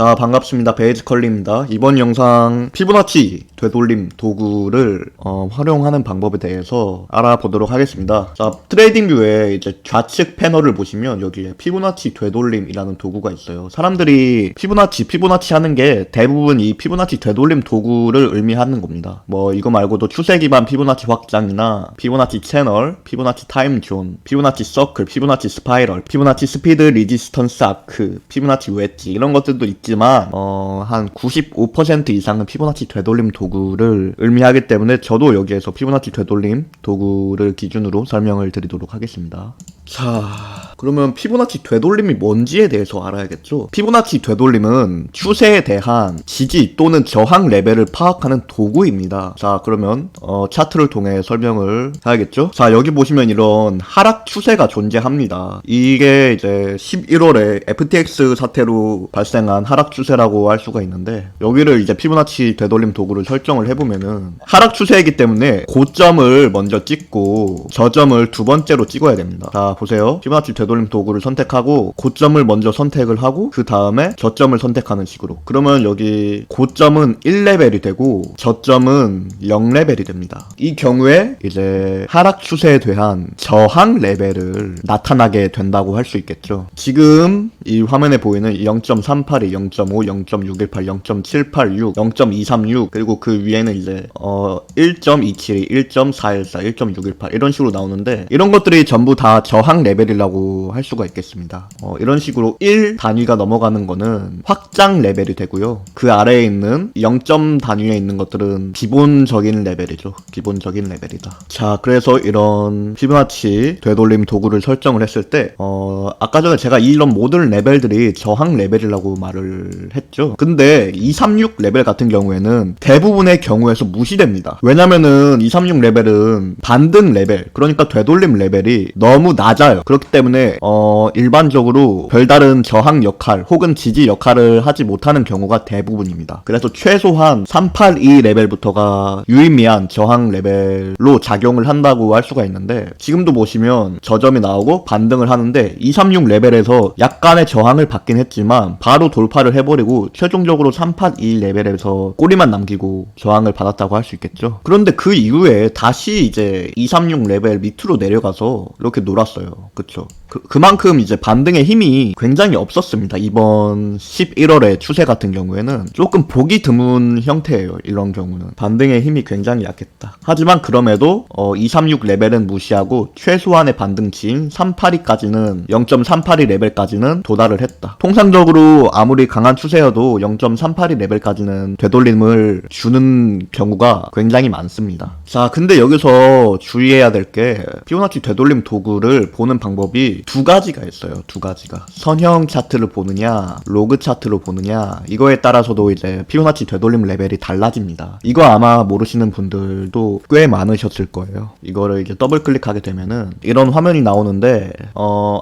자, 반갑습니다. 베이지컬리입니다. 이번 영상 피보나치 되돌림 도구를 활용하는 방법에 대해서 알아보도록 하겠습니다. 자, 트레이딩 뷰에 이제 좌측 패널을 보시면 여기에 피보나치 되돌림이라는 도구가 있어요. 사람들이 피보나치 하는 게 대부분 이 피보나치 되돌림 도구를 의미하는 겁니다. 뭐 이거 말고도 추세 기반 피보나치 확장이나 피보나치 채널, 피보나치 타임 존, 피보나치 서클, 피보나치 스파이럴, 피보나치 스피드 리지스턴스 아크, 피보나치 웨지 이런 것들도 있지만 한 95% 이상은 피보나치 되돌림 도구를 의미하기 때문에 저도 여기에서 피보나치 되돌림 도구를 기준으로 설명을 드리도록 하겠습니다. 자, 그러면 피보나치 되돌림이 뭔지에 대해서 알아야겠죠? 피보나치 되돌림은 추세에 대한 지지 또는 저항 레벨을 파악하는 도구입니다. 자, 그러면 차트를 통해 설명을 해야겠죠? 자, 여기 보시면 이런 하락 추세가 존재합니다. 이게 이제 11월에 FTX 사태로 발생한 하락 추세라고 할 수가 있는데, 여기를 이제 피보나치 되돌림 도구를 설정을 해보면은 하락 추세이기 때문에 고점을 먼저 찍고 저점을 두 번째로 찍어야 됩니다. 자, 보세요. 피보나치 되돌림 도구를 선택하고 고점을 먼저 선택을 하고 그 다음에 저점을 선택하는 식으로. 그러면 여기 고점은 1레벨이 되고 저점은 0레벨이 됩니다. 이 경우에 이제 하락 추세에 대한 저항 레벨을 나타나게 된다고 할 수 있겠죠. 지금 이 화면에 보이는 0.382, 0.5, 0.618, 0.786, 0.236 그리고 그 위에는 이제 1.272, 1.414, 1.618 이런 식으로 나오는데, 이런 것들이 전부 다 저항 레벨이라고 할 수가 있겠습니다. 이런 식으로 1 단위가 넘어가는 거는 확장 레벨이 되고요. 그 아래에 있는 0점 단위에 있는 것들은 기본적인 레벨이죠. 기본적인 레벨이다. 자, 그래서 이런 피보나치 되돌림 도구를 설정을 했을 때 아까 전에 제가 이런 모든 레벨들이 저항 레벨이라고 말을 했죠. 근데 236 레벨 같은 경우에는 대부분의 경우에서 무시됩니다. 왜냐면은 236 레벨은 반등 레벨, 그러니까 되돌림 레벨이 너무 낮아요. 그렇기 때문에 일반적으로 별다른 저항 역할 혹은 지지 역할을 하지 못하는 경우가 대부분입니다. 그래서 최소한 382 레벨부터가 유의미한 저항 레벨로 작용을 한다고 할 수가 있는데, 지금도 보시면 저점이 나오고 반등을 하는데 236 레벨에서 약간의 저항을 받긴 했지만 바로 돌파를 해버리고 최종적으로 382 레벨에서 꼬리만 남기고 저항을 받았다고 할 수 있겠죠. 그런데 그 이후에 다시 이제 236 레벨 밑으로 내려가서 이렇게 놀았어요. 그쵸? 그만큼 이제 반등의 힘이 굉장히 없었습니다. 이번 11월의 추세 같은 경우에는 조금 보기 드문 형태예요. 이런 경우는 반등의 힘이 굉장히 약했다. 하지만 그럼에도 236 레벨은 무시하고 최소한의 반등치인 382까지는 0.382 레벨까지는 도달을 했다. 통상적으로 아무리 강한 추세여도 0.382 레벨까지는 되돌림을 주는 경우가 굉장히 많습니다. 자, 근데 여기서 주의해야 될 게 피보나치 되돌림 도구를 보는 방법이 두 가지가 있어요. 두 가지가. 선형 차트를 보느냐 로그 차트로 보느냐, 이거에 따라서도 이제 피보나치 되돌림 레벨이 달라집니다. 이거 아마 모르시는 분들도 꽤 많으셨을 거예요. 이거를 이제 더블 클릭하게 되면은 이런 화면이 나오는데,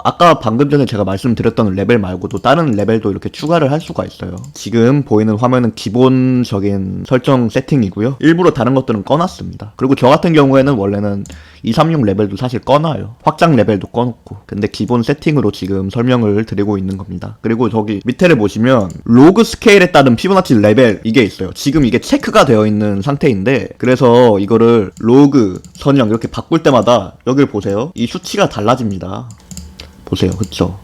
아까 방금 전에 제가 말씀드렸던 레벨 말고도 다른 레벨도 이렇게 추가를 할 수가 있어요. 지금 보이는 화면은 기본적인 설정 세팅이고요. 일부러 다른 것들은 꺼놨습니다. 그리고 저 같은 경우에는 원래는 236 레벨도 사실 꺼놔요. 확장 레벨도 꺼놓고. 근데 기본 세팅으로 지금 설명을 드리고 있는 겁니다. 그리고 저기 밑에를 보시면 로그 스케일에 따른 피보나치 레벨 이게 있어요. 지금 이게 체크가 되어 있는 상태인데, 그래서 이거를 로그, 선형 이렇게 바꿀 때마다 여기를 보세요. 이 수치가 달라집니다. 보세요. 그쵸?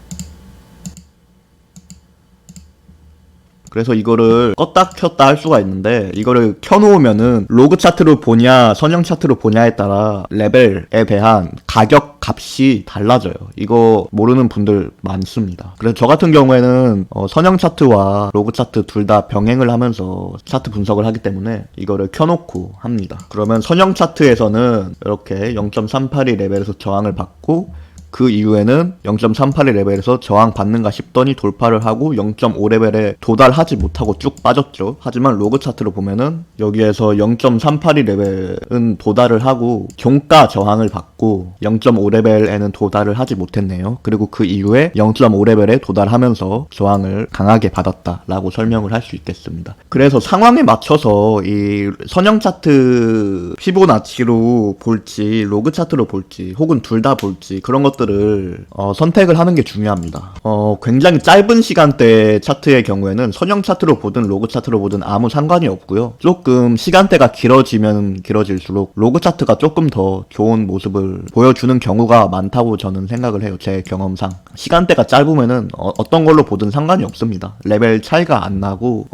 그래서 이거를 껐다 켰다 할 수가 있는데, 이거를 켜놓으면은 로그 차트로 보냐 선형 차트로 보냐에 따라 레벨에 대한 가격 값이 달라져요. 이거 모르는 분들 많습니다. 그래서 저 같은 경우에는 선형 차트와 로그 차트 둘 다 병행을 하면서 차트 분석을 하기 때문에 이거를 켜놓고 합니다. 그러면 선형 차트에서는 이렇게 0.382 레벨에서 저항을 받고, 그 이후에는 0.382 레벨에서 저항 받는가 싶더니 돌파를 하고 0.5 레벨에 도달하지 못하고 쭉 빠졌죠. 하지만 로그 차트로 보면은 여기에서 0.382 레벨은 도달을 하고 종가 저항을 받고 0.5 레벨에는 도달을 하지 못했네요. 그리고 그 이후에 0.5 레벨에 도달하면서 저항을 강하게 받았다라고 설명을 할 수 있겠습니다. 그래서 상황에 맞춰서 이 선형 차트 피보나치로 볼지 로그 차트로 볼지 혹은 둘 다 볼지, 그런 것들 것들을 선택을 하는 게 중요합니다. 굉장히 짧은 시간대 차트의 경우에는 선형 차트로 보든 로그 차트로 보든 아무 상관이 없고요. 조금 시간대가 길어지면 길어질수록 로그 차트가 조금 더 좋은 모습을 보여주는 경우가 많다고 저는 생각을 해요. 제 경험상. 시간대가 짧으면은 어떤 걸로 보든 상관이 없습니다. 레벨 차이가 안 나고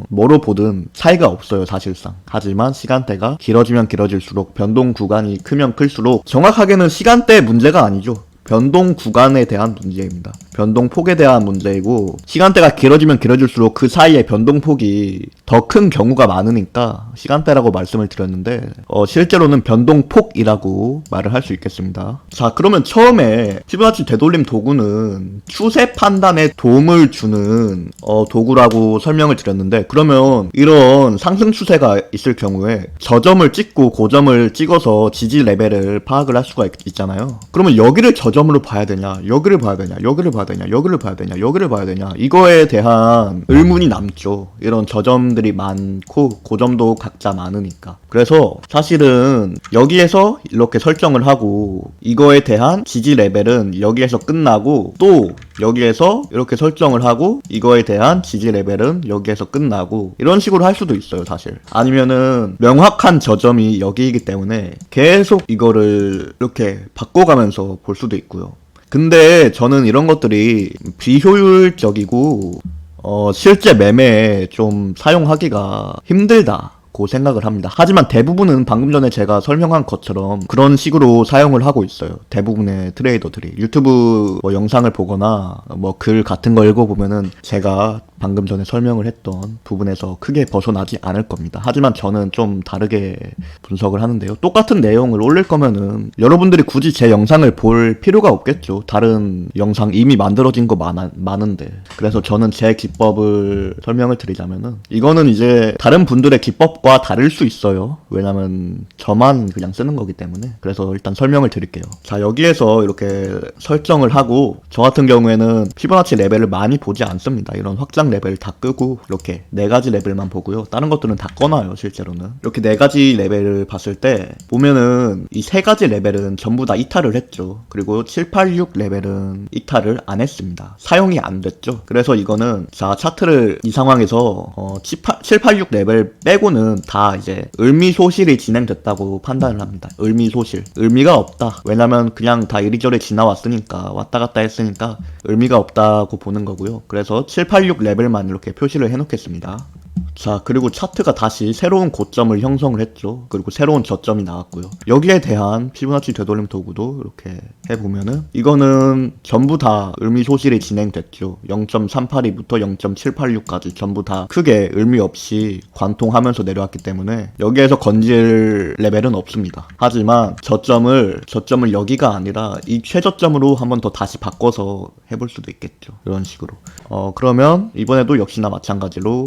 뭐로 보든 차이가 없어요, 사실상. 하지만 시간대가 길어지면 길어질수록 변동 구간이 크면 클수록 정확하게는 시간대 문제가 아니죠. 변동 구간에 대한 문제입니다. 변동폭에 대한 문제이고 시간대가 길어지면 길어질수록 그 사이에 변동폭이 더 큰 경우가 많으니까 시간대라고 말씀을 드렸는데 실제로는 변동폭이라고 말을 할 수 있겠습니다. 자, 그러면 처음에 피보나치 되돌림 도구는 추세 판단에 도움을 주는 도구라고 설명을 드렸는데, 그러면 이런 상승 추세가 있을 경우에 저점을 찍고 고점을 찍어서 지지 레벨을 파악을 할 수가 있잖아요. 그러면 여기를 저점으로 봐야 되냐, 여기를 봐야 되냐, 여기를 봐야 되냐, 여기를 봐야 되냐, 여기를 봐야 되냐, 이거에 대한 의문이 남죠. 이런 저점들이 많고 고점도 각자 많으니까. 그래서 사실은 여기에서 이렇게 설정을 하고 이거에 대한 지지 레벨은 여기에서 끝나고, 또 여기에서 이렇게 설정을 하고 이거에 대한 지지 레벨은 여기에서 끝나고, 이런 식으로 할 수도 있어요, 사실. 아니면은 명확한 저점이 여기이기 때문에 계속 이거를 이렇게 바꿔가면서 볼 수도 있고요. 근데 저는 이런 것들이 비효율적이고 실제 매매에 좀 사용하기가 힘들다고 생각을 합니다. 하지만 대부분은 방금 전에 제가 설명한 것처럼 그런 식으로 사용을 하고 있어요. 대부분의 트레이더들이 유튜브 영상을 보거나 글 같은 거 읽어보면은 제가 방금 전에 설명을 했던 부분에서 크게 벗어나지 않을 겁니다. 하지만 저는 좀 다르게 분석을 하는데요. 똑같은 내용을 올릴 거면은 여러분들이 굳이 제 영상을 볼 필요가 없겠죠. 다른 영상 이미 만들어진 거 많은데. 그래서 저는 제 기법을 설명을 드리자면은, 이거는 이제 다른 분들의 기법과 다를 수 있어요. 왜냐면 저만 그냥 쓰는 거기 때문에. 그래서 일단 설명을 드릴게요. 자, 여기에서 이렇게 설정을 하고, 저 같은 경우에는 피보나치 레벨을 많이 보지 않습니다. 이런 확장 레벨 다 끄고 이렇게 4가지 레벨만 보고요. 다른 것들은 다 꺼놔요, 실제로는. 이렇게 4가지 레벨을 봤을 때 보면은 이 3가지 레벨은 전부 다 이탈을 했죠. 그리고 7, 8, 6 레벨은 이탈을 안 했습니다. 사용이 안 됐죠. 그래서 이거는, 자, 차트를 이 상황에서 7, 8, 6 레벨 빼고는 다 이제 의미소실이 진행됐다고 판단을 합니다. 의미소실. 의미가 없다. 왜냐면 그냥 다 이리저리 지나왔으니까, 왔다 갔다 했으니까 의미가 없다고 보는 거고요. 그래서 7, 8, 6 레벨만 이렇게 표시를 해놓겠습니다. 자, 그리고 차트가 다시 새로운 고점을 형성을 했죠. 그리고 새로운 저점이 나왔고요. 여기에 대한 피보나치 되돌림 도구도 이렇게 해보면은, 이거는 전부 다 의미소실이 진행됐죠. 0.382부터 0.786까지 전부 다 크게 의미 없이 관통하면서 내려왔기 때문에 여기에서 건질 레벨은 없습니다. 하지만 저점을 여기가 아니라 이 최저점으로 한번 더 다시 바꿔서 해볼 수도 있겠죠. 이런 식으로. 그러면 이번에도 역시나 마찬가지로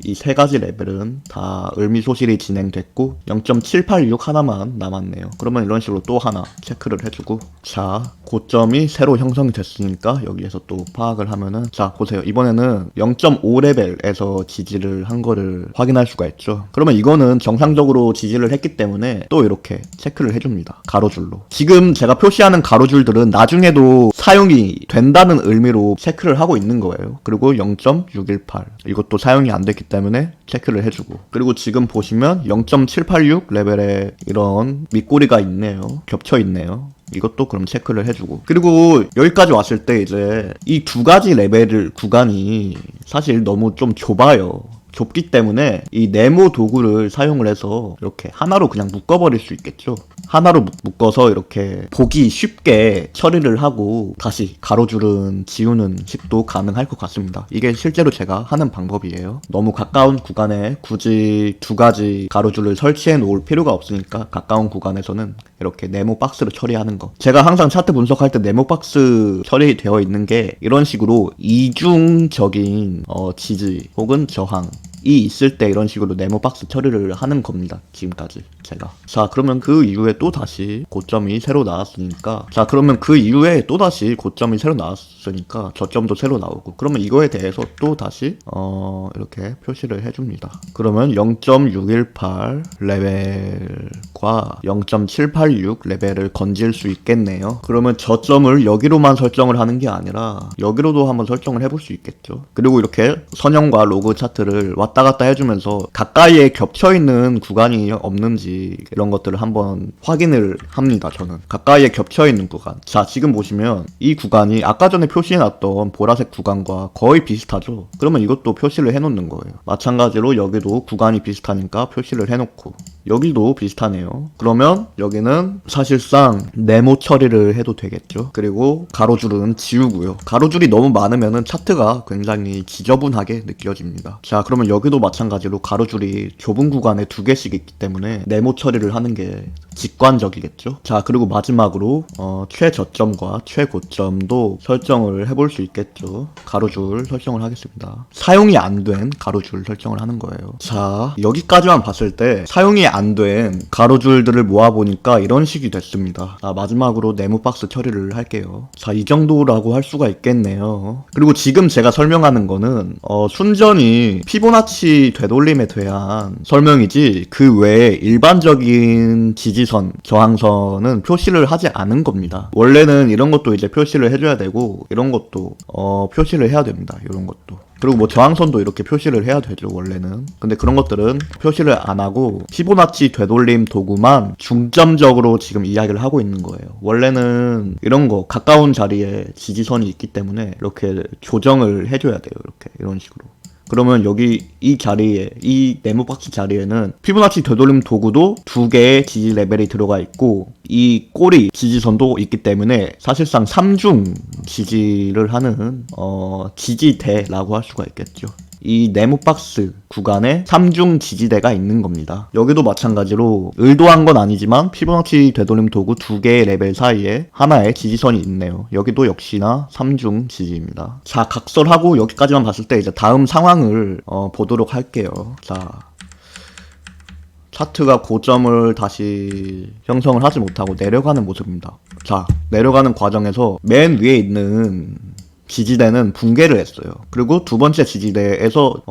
이 3가지 레벨은 다 의미소실이 진행됐고 0.786 하나만 남았네요. 그러면 이런 식으로 또 하나 체크를 해주고, 자, 고점이 새로 형성이 됐으니까 여기에서 또 파악을 하면은, 자, 보세요. 이번에는 0.5 레벨에서 지지를 한 거를 확인할 수가 있죠. 그러면 이거는 정상적으로 지지를 했기 때문에 또 이렇게 체크를 해줍니다. 가로줄로. 지금 제가 표시하는 가로줄들은 나중에도 사용이 된다는 의미로 체크를 하고 있는 거예요. 그리고 0.618 이것도 사용이 안 됐기 때문에 체크를 해주고, 그리고 지금 보시면 0.786 레벨에 이런 밑꼬리가 있네요. 겹쳐 있네요. 이것도 그럼 체크를 해주고, 그리고 여기까지 왔을 때 이제 이 2가지 레벨 구간이 사실 너무 좀 좁아요. 좁기 때문에 이 네모 도구를 사용을 해서 이렇게 하나로 그냥 묶어버릴 수 있겠죠. 하나로 묶어서 이렇게 보기 쉽게 처리를 하고 다시 가로줄은 지우는 식도 가능할 것 같습니다. 이게 실제로 제가 하는 방법이에요. 너무 가까운 구간에 굳이 2가지 가로줄을 설치해 놓을 필요가 없으니까 가까운 구간에서는 이렇게 네모 박스를 처리하는 거. 제가 항상 차트 분석할 때 네모 박스 처리되어 있는 게 이런 식으로 이중적인 지지 혹은 저항, 있을 때 이런 식으로 네모 박스 처리를 하는 겁니다. 지금까지 제가. 자, 그러면 그 이후에 또 다시 고점이 새로 나왔으니까, 자, 그러면 그 이후에 또 다시 고점이 새로 나왔으니까 저점도 새로 나오고, 그러면 이거에 대해서 또 다시 이렇게 표시를 해줍니다. 그러면 0.618 레벨과 0.786 레벨을 건질 수 있겠네요. 그러면 저점을 여기로만 설정을 하는 게 아니라 여기로도 한번 설정을 해볼 수 있겠죠. 그리고 이렇게 선형과 로그 차트를 왔다 갔다 해주면서 가까이에 겹쳐있는 구간이 없는지 이런 것들을 한번 확인을 합니다. 저는 가까이에 겹쳐있는 구간, 자, 지금 보시면 이 구간이 아까 전에 표시해놨던 보라색 구간과 거의 비슷하죠. 그러면 이것도 표시를 해놓는 거예요. 마찬가지로 여기도 구간이 비슷하니까 표시를 해놓고, 여기도 비슷하네요. 그러면 여기는 사실상 네모 처리를 해도 되겠죠. 그리고 가로줄은 지우고요. 가로줄이 너무 많으면 차트가 굉장히 지저분하게 느껴집니다. 자, 그러면 여기도 마찬가지로 가로줄이 좁은 구간에 2개씩 있기 때문에 네모 처리를 하는 게 직관적이겠죠. 자, 그리고 마지막으로 최저점과 최고점도 설정을 해볼 수 있겠죠. 가로줄 설정을 하겠습니다. 사용이 안 된 가로줄 설정을 하는 거예요. 자, 여기까지만 봤을 때 사용이 안 된 가로줄들을 모아보니까 이런 식이 됐습니다. 자, 마지막으로 네모 박스 처리를 할게요. 자, 이 정도라고 할 수가 있겠네요. 그리고 지금 제가 설명하는 거는 순전히 피보나치 되돌림에 대한 설명이지, 그 외에 일반적인 지지선, 저항선은 표시를 하지 않은 겁니다. 원래는 이런 것도 이제 표시를 해줘야 되고, 이런 것도 표시를 해야 됩니다. 이런 것도. 그리고 뭐 저항선도 이렇게 표시를 해야 되죠, 원래는. 근데 그런 것들은 표시를 안 하고 피보나치 되돌림 도구만 중점적으로 지금 이야기를 하고 있는 거예요. 원래는 이런 거 가까운 자리에 지지선이 있기 때문에 이렇게 조정을 해줘야 돼요. 이렇게 이런 식으로. 그러면 여기 이 자리에, 이 네모 박스 자리에는 피보나치 되돌림 도구도 2개의 지지 레벨이 들어가 있고, 이 꼬리 지지선도 있기 때문에 사실상 3중 지지를 하는 지지대라고 할 수가 있겠죠. 이 네모 박스 구간에 3중 지지대가 있는 겁니다. 여기도 마찬가지로 의도한 건 아니지만 피보나치 되돌림 도구 2개의 레벨 사이에 하나의 지지선이 있네요. 여기도 역시나 3중 지지입니다. 자, 각설하고 여기까지만 봤을 때 이제 다음 상황을 보도록 할게요. 자, 차트가 고점을 다시 형성을 하지 못하고 내려가는 모습입니다. 자, 내려가는 과정에서 맨 위에 있는 지지대는 붕괴를 했어요. 그리고 두 번째 지지대에서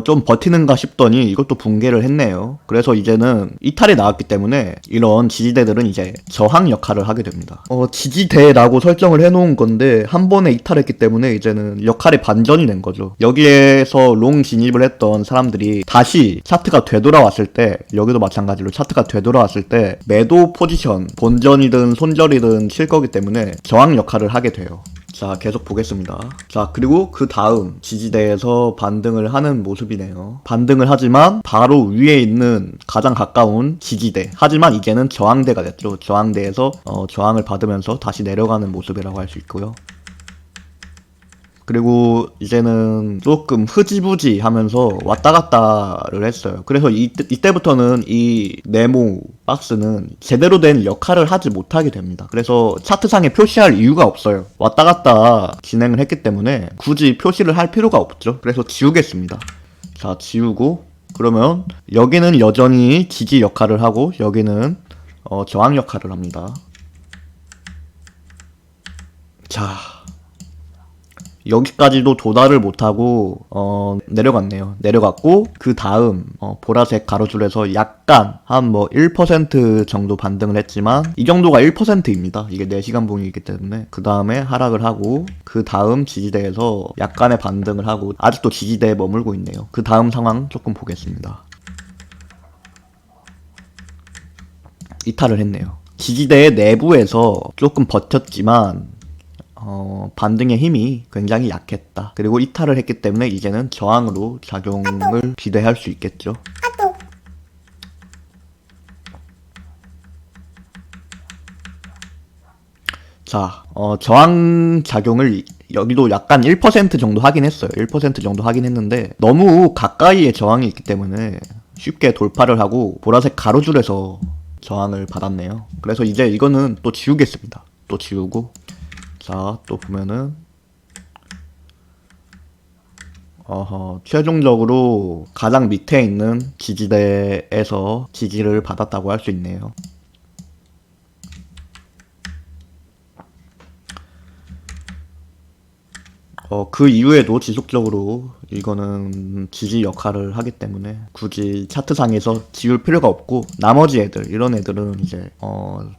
좀 버티는가 싶더니 이것도 붕괴를 했네요. 그래서 이제는 이탈이 나왔기 때문에 이런 지지대들은 이제 저항 역할을 하게 됩니다. 지지대라고 설정을 해놓은 건데 한 번에 이탈했기 때문에 이제는 역할이 반전이 된 거죠. 여기에서 롱 진입을 했던 사람들이 다시 차트가 되돌아왔을 때, 여기도 마찬가지로 차트가 되돌아왔을 때 매도 포지션, 본전이든 손절이든 칠 거기 때문에 저항 역할을 하게 돼요. 자, 계속 보겠습니다. 자, 그리고 그 다음 지지대에서 반등을 하는 모습이네요. 반등을 하지만 바로 위에 있는 가장 가까운 지지대, 하지만 이제는 저항대가 됐죠. 저항대에서 저항을 받으면서 다시 내려가는 모습이라고 할 수 있고요. 그리고 이제는 조금 흐지부지 하면서 왔다 갔다를 했어요. 그래서 이때부터는 이 네모 박스는 제대로 된 역할을 하지 못하게 됩니다. 그래서 차트상에 표시할 이유가 없어요. 왔다 갔다 진행을 했기 때문에 굳이 표시를 할 필요가 없죠. 그래서 지우겠습니다. 자, 지우고, 그러면 여기는 여전히 지지 역할을 하고 여기는 저항 역할을 합니다. 자, 여기까지도 도달을 못하고 내려갔네요. 내려갔고 그 다음 보라색 가로줄에서 약간 한 뭐 1% 정도 반등을 했지만 이 정도가 1%입니다. 이게 4시간 봉이기 때문에. 그 다음에 하락을 하고 그 다음 지지대에서 약간의 반등을 하고 아직도 지지대에 머물고 있네요. 그 다음 상황 조금 보겠습니다. 이탈을 했네요. 지지대의 내부에서 조금 버텼지만 반등의 힘이 굉장히 약했다. 그리고 이탈을 했기 때문에 이제는 저항으로 작용을 기대할 수 있겠죠. 자, 저항 작용을 여기도 약간 1% 정도 하긴 했어요. 1% 정도 하긴 했는데 너무 가까이에 저항이 있기 때문에 쉽게 돌파를 하고 보라색 가로줄에서 저항을 받았네요. 그래서 이제 이거는 또 지우겠습니다. 또 지우고, 자, 또 보면은 최종적으로 가장 밑에 있는 지지대에서 지지를 받았다고 할 수 있네요. 그 이후에도 지속적으로 이거는 지지 역할을 하기 때문에 굳이 차트상에서 지울 필요가 없고, 나머지 애들, 이런 애들은 이제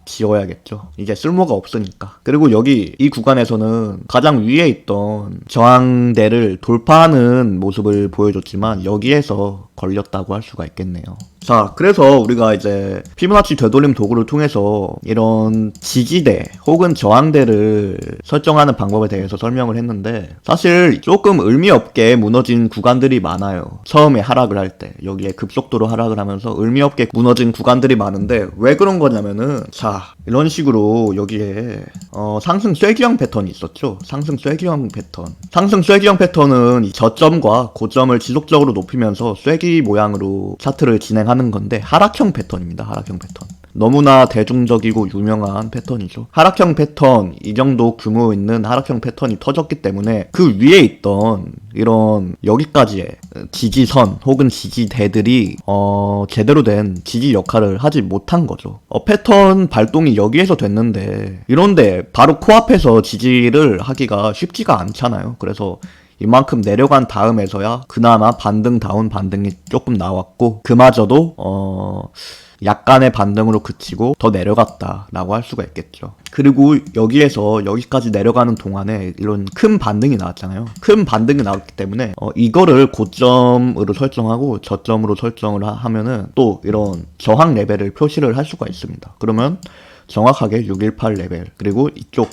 지워야겠죠. 이제 쓸모가 없으니까. 그리고 여기 이 구간에서는 가장 위에 있던 저항대를 돌파하는 모습을 보여줬지만 여기에서 걸렸다고 할 수가 있겠네요. 자, 그래서 우리가 이제 피보나치 되돌림 도구를 통해서 이런 지지대 혹은 저항대를 설정하는 방법에 대해서 설명을 했는데, 사실 조금 의미 없게 무너진 구간들이 많아요. 처음에 하락을 할 때 여기에 급속도로 하락을 하면서 의미 없게 무너진 구간들이 많은데, 왜 그런 거냐면은, 자, 이런 식으로 여기에 상승 쐐기형 패턴이 있었죠. 상승 쐐기형 패턴. 상승 쐐기형 패턴은 이 저점과 고점을 지속적으로 높이면서 쐐기 모양으로 차트를 진행하는 건데, 하락형 패턴입니다. 하락형 패턴. 너무나 대중적이고 유명한 패턴이죠. 하락형 패턴, 이 정도 규모 있는 하락형 패턴이 터졌기 때문에 그 위에 있던 이런 여기까지의 지지선 혹은 지지대들이 제대로 된 지지 역할을 하지 못한 거죠. 패턴 발동이 여기에서 됐는데, 이런데 바로 코앞에서 지지를 하기가 쉽지가 않잖아요. 그래서 이만큼 내려간 다음에서야 그나마 반등다운 반등이 조금 나왔고, 그마저도 약간의 반등으로 그치고 더 내려갔다라고 할 수가 있겠죠. 그리고 여기에서 여기까지 내려가는 동안에 이런 큰 반등이 나왔잖아요. 큰 반등이 나왔기 때문에 이거를 고점으로 설정하고 저점으로 설정을 하면은 또 이런 저항 레벨을 표시를 할 수가 있습니다. 그러면 정확하게 618 레벨, 그리고 이쪽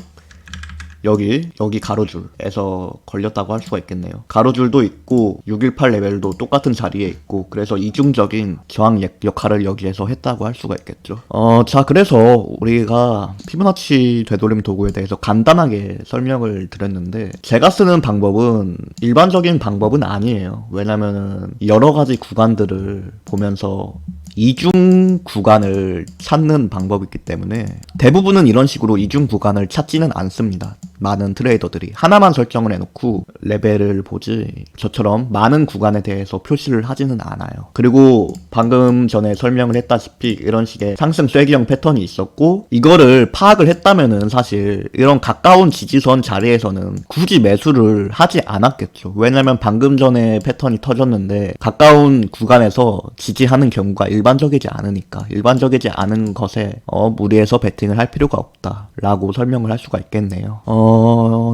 여기 가로줄에서 걸렸다고 할 수가 있겠네요. 가로줄도 있고 618 레벨도 똑같은 자리에 있고, 그래서 이중적인 저항 역할을 여기에서 했다고 할 수가 있겠죠. 자, 그래서 우리가 피보나치 되돌림 도구에 대해서 간단하게 설명을 드렸는데, 제가 쓰는 방법은 일반적인 방법은 아니에요. 왜냐면은 여러 가지 구간들을 보면서 이중 구간을 찾는 방법이기 때문에 대부분은 이런 식으로 이중 구간을 찾지는 않습니다. 많은 트레이더들이 하나만 설정을 해놓고 레벨을 보지, 저처럼 많은 구간에 대해서 표시를 하지는 않아요. 그리고 방금 전에 설명을 했다시피 이런 식의 상승 쐐기형 패턴이 있었고, 이거를 파악을 했다면은 사실 이런 가까운 지지선 자리에서는 굳이 매수를 하지 않았겠죠. 왜냐면 방금 전에 패턴이 터졌는데 가까운 구간에서 지지하는 경우가 일반적이지 않으니까, 일반적이지 않은 것에 무리해서 베팅을 할 필요가 없다라고 설명을 할 수가 있겠네요.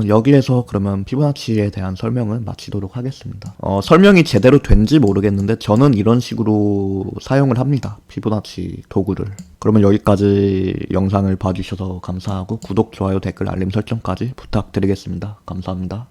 여기에서 그러면 피보나치에 대한 설명을 마치도록 하겠습니다. 설명이 제대로 된지 모르겠는데 저는 이런 식으로 사용을 합니다. 피보나치 도구를. 그러면 여기까지 영상을 봐주셔서 감사하고, 구독, 좋아요, 댓글, 알림 설정까지 부탁드리겠습니다. 감사합니다.